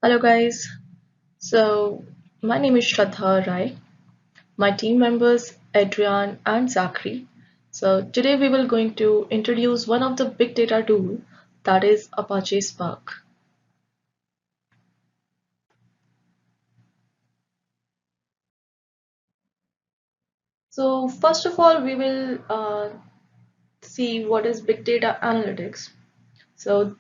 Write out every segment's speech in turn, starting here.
Hello guys. So my name is Shraddha Rai. My team members Adrian and Zachary. So today we will going to introduce one of the big data tool that is Apache Spark. So first of all we will see what is big data analytics. So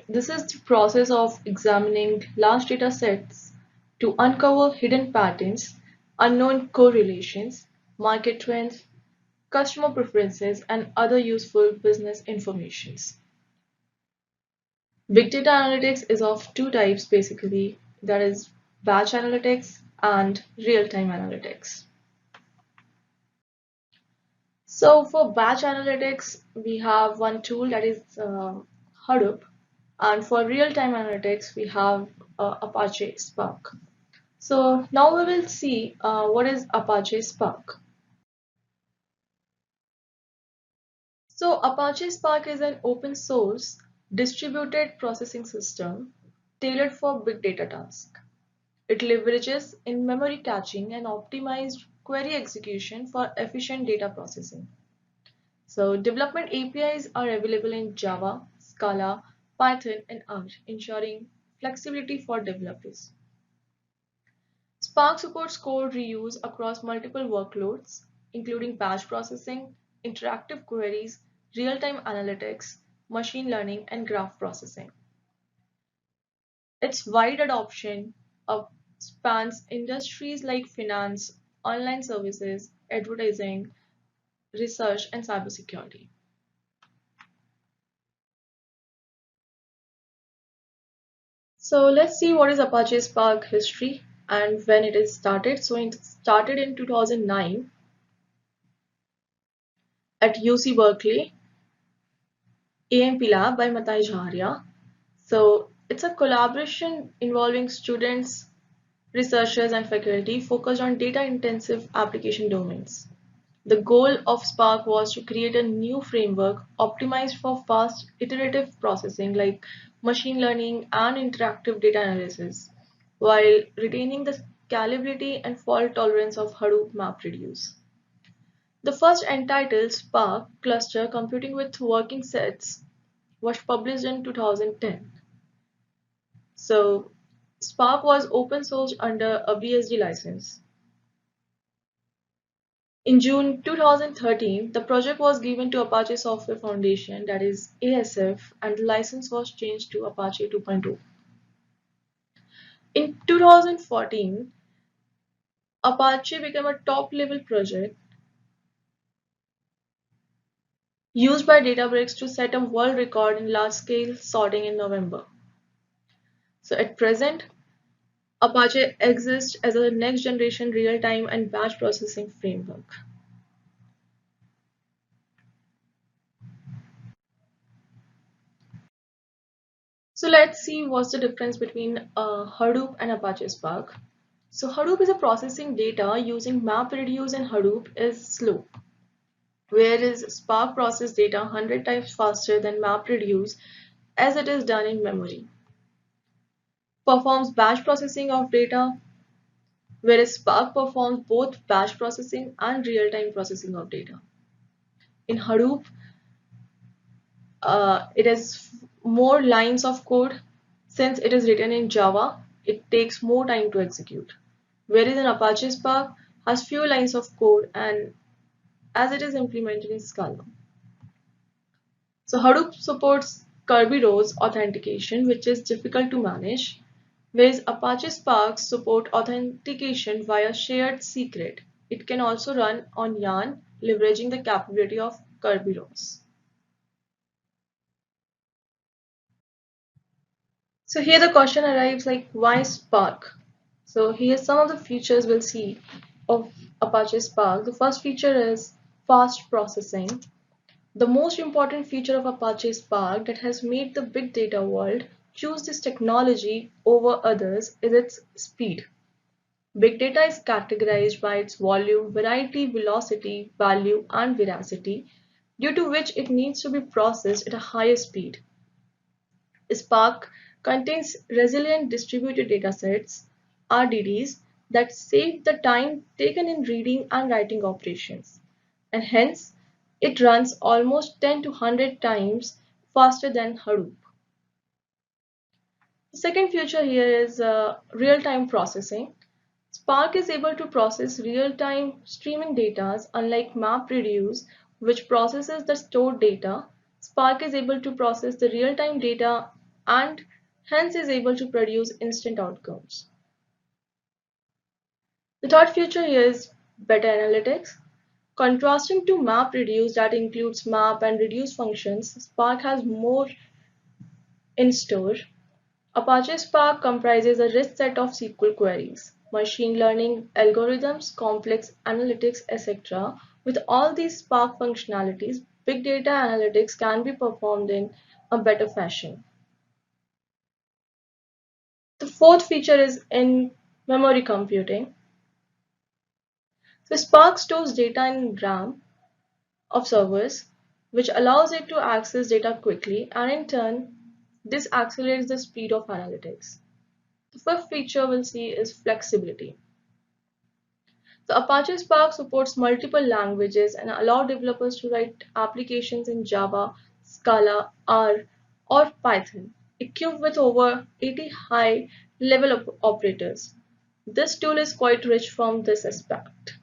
this is the process of examining large data sets to uncover hidden patterns, unknown correlations, market trends, customer preferences, and other useful business informations. Big data analytics is of two types basically, that is batch analytics and real-time analytics. So for batch analytics, we have one tool that is Hadoop, and for real-time analytics, we have Apache Spark. So now we will see what is Apache Spark. So Apache Spark is an open source distributed processing system tailored for big data tasks. It leverages in-memory caching and optimized query execution for efficient data processing. So development APIs are available in Java, Scala, Python, and R, ensuring flexibility for developers. Spark supports code reuse across multiple workloads, including batch processing, interactive queries, real-time analytics, machine learning, and graph processing. Its wide adoption spans industries like finance, online services, advertising, research, and cybersecurity. So let's see what is Apache Spark history and when it is started. So it started in 2009 at UC Berkeley, AMP Lab by Matai Jharia. So it's a collaboration involving students, researchers, and faculty focused on data-intensive application domains. The goal of Spark was to create a new framework optimized for fast iterative processing like machine learning and interactive data analysis, while retaining the scalability and fault tolerance of Hadoop MapReduce. The first entitled Spark Cluster Computing with Working Sets was published in 2010. So Spark was open sourced under a BSD license. In June 2013, the project was given to Apache Software Foundation, that is ASF, and the license was changed to Apache 2.0. In 2014, Apache became a top-level project used by Databricks to set a world record in large-scale sorting in November. So at present, Apache exists as a next-generation real-time and batch processing framework. So let's see what's the difference between Hadoop and Apache Spark. So Hadoop is a processing data using MapReduce and Hadoop is slow, whereas Spark processes data 100 times faster than MapReduce as it is done in memory. Performs batch processing of data, whereas Spark performs both batch processing and real-time processing of data. In Hadoop, it has more lines of code. Since it is written in Java, it takes more time to execute. Whereas in Apache Spark has few lines of code and as it is implemented in Scala. So Hadoop supports Kerberos authentication, which is difficult to manage, whereas Apache Spark support authentication via shared secret. It can also run on Yarn, leveraging the capability of Kerberos. So here the question arrives like why Spark? So here's some of the features we'll see of Apache Spark. The first feature is fast processing. The most important feature of Apache Spark that has made the big data world choose this technology over others is its speed. Big data is categorized by its volume, variety, velocity, value, and veracity, due to which it needs to be processed at a higher speed. Spark contains resilient distributed datasets (RDDs) that save the time taken in reading and writing operations, and hence it runs almost 10 to 100 times faster than Hadoop. The second feature here is real-time processing. Spark is able to process real-time streaming data, unlike MapReduce, which processes the stored data. Spark is able to process the real-time data and hence is able to produce instant outcomes. The third feature here is better analytics. Contrasting to MapReduce that includes map and reduce functions, Spark has more in store. Apache Spark comprises a rich set of SQL queries, machine learning algorithms, complex analytics, etc. With all these Spark functionalities, big data analytics can be performed in a better fashion. The fourth feature is in memory computing. So Spark stores data in RAM of servers, which allows it to access data quickly, and in turn, this accelerates the speed of analytics. The fifth feature we'll see is flexibility. So Apache Spark supports multiple languages and allow developers to write applications in Java, Scala, R, or Python, equipped with over 80 high-level operators. This tool is quite rich from this aspect.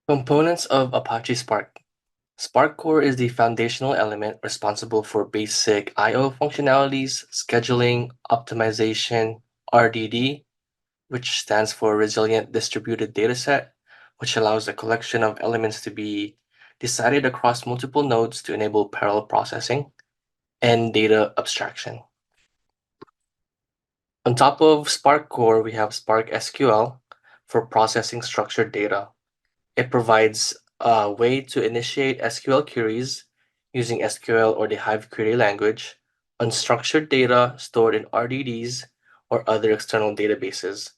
Components of Apache Spark. Spark Core is the foundational element responsible for basic I/O functionalities, scheduling, optimization, RDD, which stands for Resilient Distributed Dataset, which allows a collection of elements to be decided across multiple nodes to enable parallel processing, and data abstraction. On top of Spark Core, we have Spark SQL for processing structured data. It provides a way to initiate SQL queries using SQL or the Hive query language on structured data stored in RDDs or other external databases.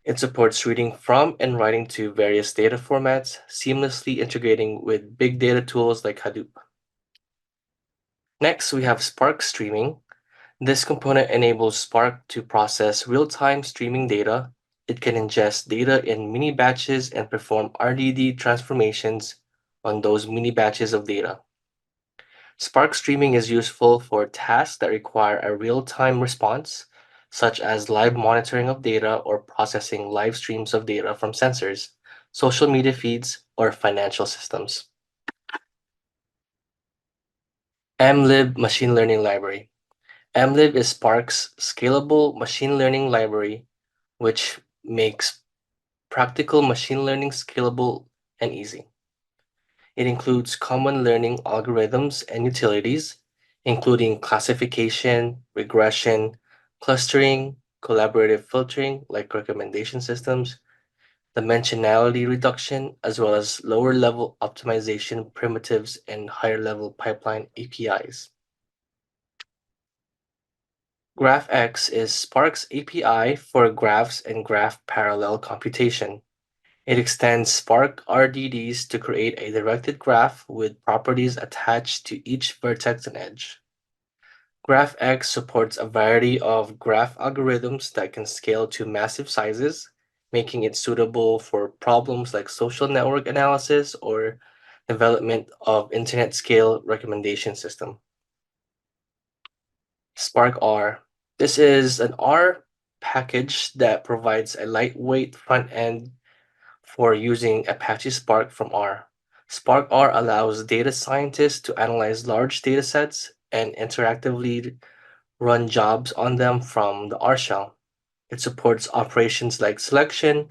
It supports reading from and writing to various data formats, seamlessly integrating with big data tools like Hadoop. Next, we have Spark Streaming. This component enables Spark to process real-time streaming data. It can ingest data in mini batches and perform RDD transformations on those mini batches of data. Spark Streaming is useful for tasks that require a real-time response, such as live monitoring of data or processing live streams of data from sensors, social media feeds, or financial systems. mlib Machine Learning Library. mlib is Spark's scalable machine learning library, which makes practical machine learning scalable and easy. It includes common learning algorithms and utilities, including classification, regression, clustering, collaborative filtering like recommendation systems, dimensionality reduction, as well as lower level optimization primitives and higher level pipeline APIs. GraphX is Spark's API for graphs and graph parallel computation. It extends Spark RDDs to create a directed graph with properties attached to each vertex and edge. GraphX supports a variety of graph algorithms that can scale to massive sizes, making it suitable for problems like social network analysis or development of internet scale recommendation system. Spark R. This is an R package that provides a lightweight front end for using Apache Spark from R. Spark R allows data scientists to analyze large datasets and interactively run jobs on them from the R shell. It supports operations like selection,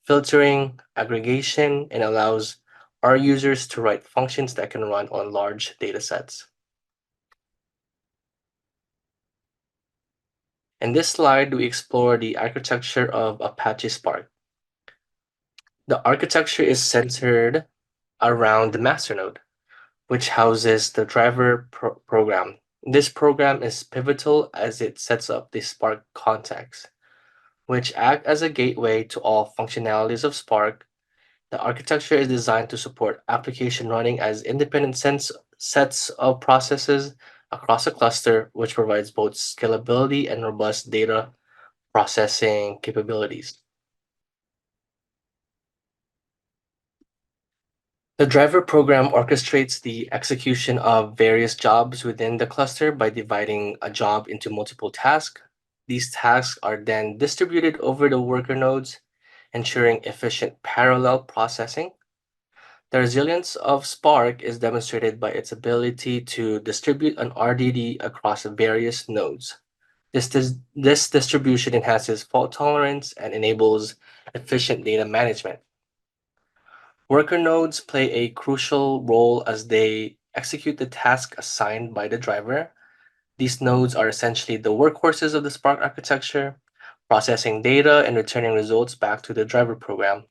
filtering, aggregation, and allows R users to write functions that can run on large datasets. In this slide, we explore the architecture of Apache Spark. The architecture is centered around the masternode, which houses the driver program. This program is pivotal as it sets up the Spark context, which act as a gateway to all functionalities of Spark. The architecture is designed to support application running as independent sets of processes across a cluster, which provides both scalability and robust data processing capabilities. The driver program orchestrates the execution of various jobs within the cluster by dividing a job into multiple tasks. These tasks are then distributed over the worker nodes, ensuring efficient parallel processing. The resilience of Spark is demonstrated by its ability to distribute an RDD across various nodes. This distribution enhances fault tolerance and enables efficient data management. Worker nodes play a crucial role as they execute the task assigned by the driver. These nodes are essentially the workhorses of the Spark architecture, processing data and returning results back to the driver program.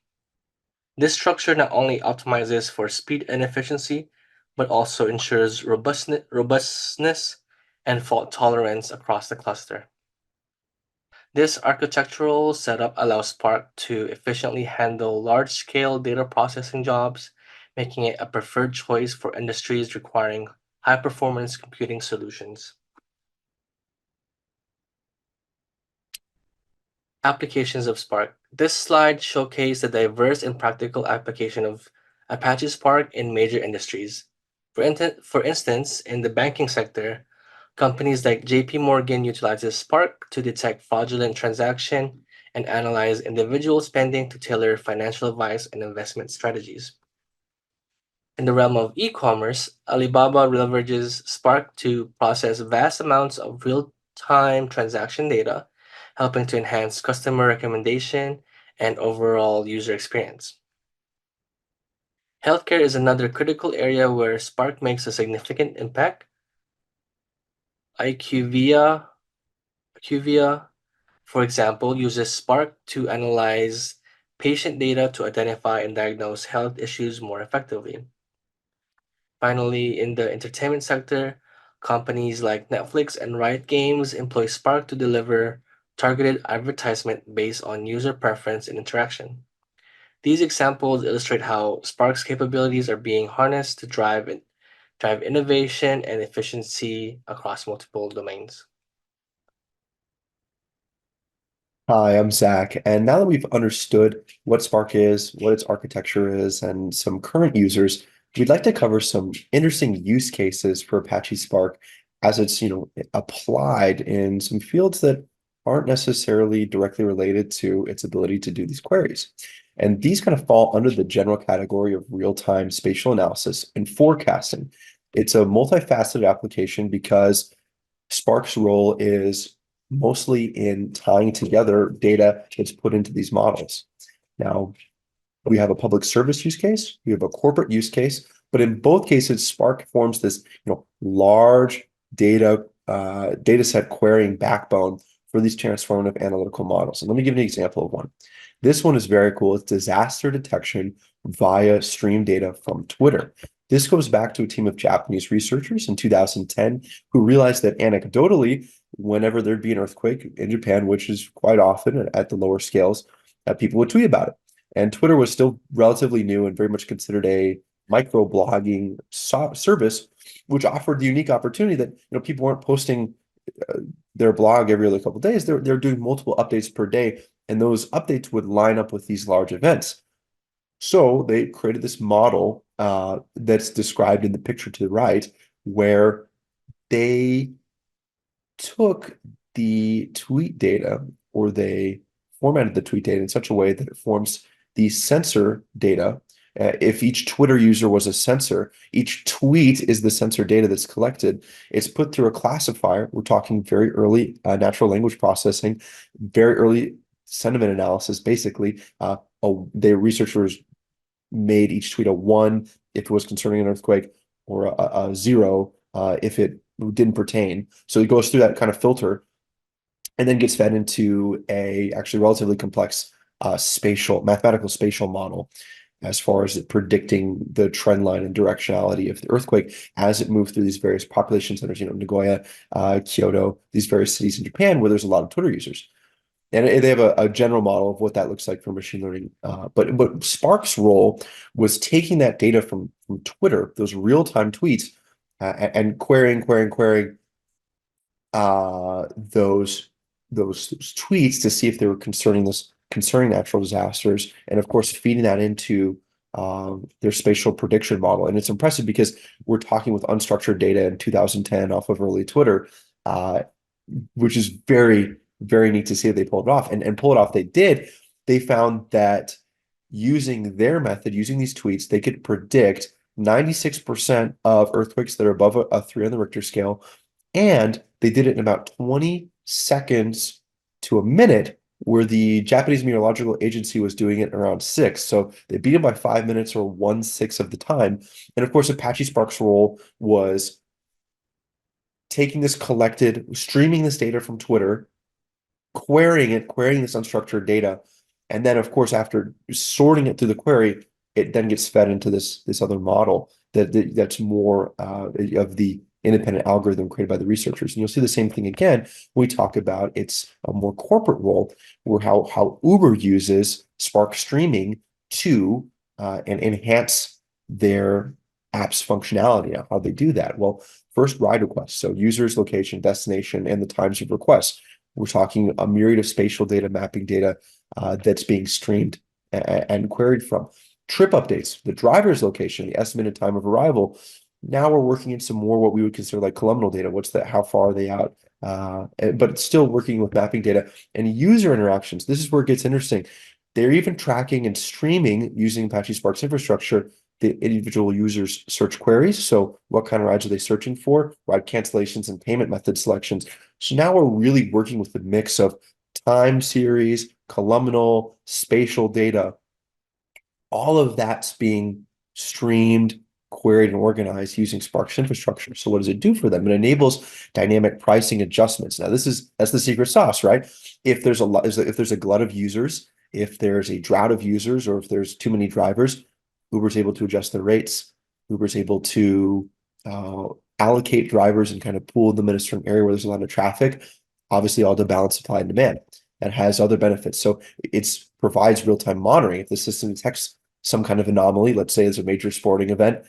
This structure not only optimizes for speed and efficiency, but also ensures robustness and fault tolerance across the cluster. This architectural setup allows Spark to efficiently handle large-scale data processing jobs, making it a preferred choice for industries requiring high-performance computing solutions. Applications of Spark. This slide showcases the diverse and practical application of Apache Spark in major industries. For instance, in the banking sector, companies like JP Morgan utilizes Spark to detect fraudulent transaction and analyze individual spending to tailor financial advice and investment strategies. In the realm of e-commerce, Alibaba leverages Spark to process vast amounts of real-time transaction data, helping to enhance customer recommendation and overall user experience. Healthcare is another critical area where Spark makes a significant impact. IQVIA, for example, uses Spark to analyze patient data to identify and diagnose health issues more effectively. Finally, in the entertainment sector, companies like Netflix and Riot Games employ Spark to deliver targeted advertisement based on user preference and interaction. These examples illustrate how Spark's capabilities are being harnessed to drive innovation and efficiency across multiple domains. Hi, I'm Zach. And now that we've understood what Spark is, what its architecture is, and some current users, we'd like to cover some interesting use cases for Apache Spark as it's, applied in some fields that aren't necessarily directly related to its ability to do these queries. And these kind of fall under the general category of real-time spatial analysis and forecasting. It's a multifaceted application because Spark's role is mostly in tying together data that's put into these models. Now, we have a public service use case, we have a corporate use case, but in both cases, Spark forms this, large data set querying backbone for these transformative analytical models. And let me give you an example of one. This one is very cool. It's disaster detection via stream data from Twitter. This goes back to a team of Japanese researchers in 2010 who realized that anecdotally, whenever there'd be an earthquake in Japan, which is quite often at the lower scales, people would tweet about it. And Twitter was still relatively new and very much considered a microblogging service, which offered the unique opportunity that people weren't posting their blog every other couple of days. They're doing multiple updates per day, and those updates would line up with these large events. So they created this model that's described in the picture to the right, where they took the tweet data, or they formatted the tweet data in such a way that it forms the sensor data. If each Twitter user was a sensor, each tweet is the sensor data that's collected. It's put through a classifier. We're talking very early natural language processing, very early sentiment analysis, basically. The researchers made each tweet a 1 if it was concerning an earthquake, or a 0 if it didn't pertain. So it goes through that kind of filter and then gets fed into a actually relatively complex mathematical spatial model as far as predicting the trend line and directionality of the earthquake as it moved through these various population centers, Nagoya, Kyoto, these various cities in Japan where there's a lot of Twitter users. And they have a general model of what that looks like for machine learning. But Spark's role was taking that data from Twitter, those real-time tweets, and querying uh, those those tweets to see if they were concerning natural disasters, and of course feeding that into their spatial prediction model. And it's impressive because we're talking with unstructured data in 2010 off of early Twitter, uh, which is very neat to see that they pulled it off. And pull it off they did. They found that using their method, using these tweets, they could predict 96% of earthquakes that are above a 3 on the Richter scale. And they did it in about 20 seconds to a minute, where the Japanese Meteorological Agency was doing it around 6. So they beat them by 5 minutes, or 1/6 of the time. And of course, Apache Spark's role was streaming this data from Twitter, querying this unstructured data, and then of course after sorting it through the query, it then gets fed into this other model that's more of the independent algorithm created by the researchers. And you'll see the same thing again when we talk about its a more corporate role, where how Uber uses Spark streaming to and enhance their app's functionality. Now, how they do that? Well, first, ride requests, so users, location, destination, and the times of request. We're talking a myriad of spatial data, mapping data that's being streamed and queried from. Trip updates, the driver's location, the estimated time of arrival. Now we're working in some more what we would consider like columnar data. What's that? How far are they out? But it's still working with mapping data and user interactions. This is where it gets interesting. They're even tracking and streaming using Apache Spark's infrastructure the individual users' search queries. So what kind of rides are they searching for? Ride cancellations and payment method selections. So now we're really working with the mix of time series, columnar, spatial data. All of that's being streamed, queried, and organized using Spark's infrastructure. So what does it do for them? It enables dynamic pricing adjustments. Now, that's the secret sauce, right? If there's a glut of users, if there's a drought of users, or if there's too many drivers, Uber's able to adjust their rates. Uber's able to allocate drivers and kind of pool them in a certain area where there's a lot of traffic. Obviously, all to balance supply and demand. That has other benefits. So it provides real-time monitoring. If the system detects some kind of anomaly, let's say it's a major sporting event,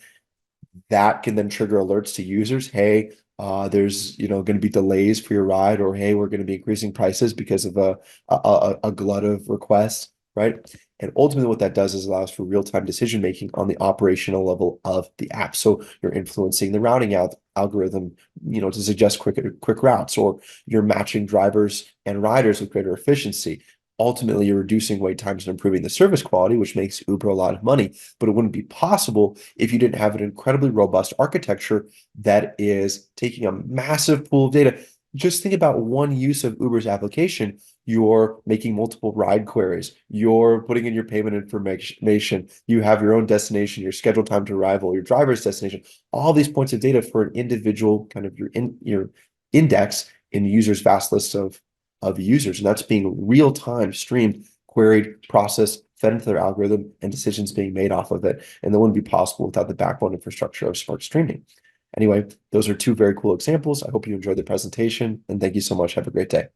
that can then trigger alerts to users. Hey, there's going to be delays for your ride, or hey, we're going to be increasing prices because of a glut of requests, right? And ultimately, what that does is allows for real-time decision making on the operational level of the app. So you're influencing the routing algorithm, to suggest quick routes, or you're matching drivers and riders with greater efficiency. Ultimately, you're reducing wait times and improving the service quality, which makes Uber a lot of money. But it wouldn't be possible if you didn't have an incredibly robust architecture that is taking a massive pool of data. Just think about one use of Uber's application. You're making multiple ride queries. You're putting in your payment information. You have your own destination, your scheduled time to arrival, your driver's destination, all these points of data for an individual kind of your index in the user's vast list of users. And that's being real time streamed, queried, processed, fed into their algorithm, and decisions being made off of it. And that wouldn't be possible without the backbone infrastructure of Spark streaming. Anyway, those are two very cool examples. I hope you enjoyed the presentation, and thank you so much. Have a great day.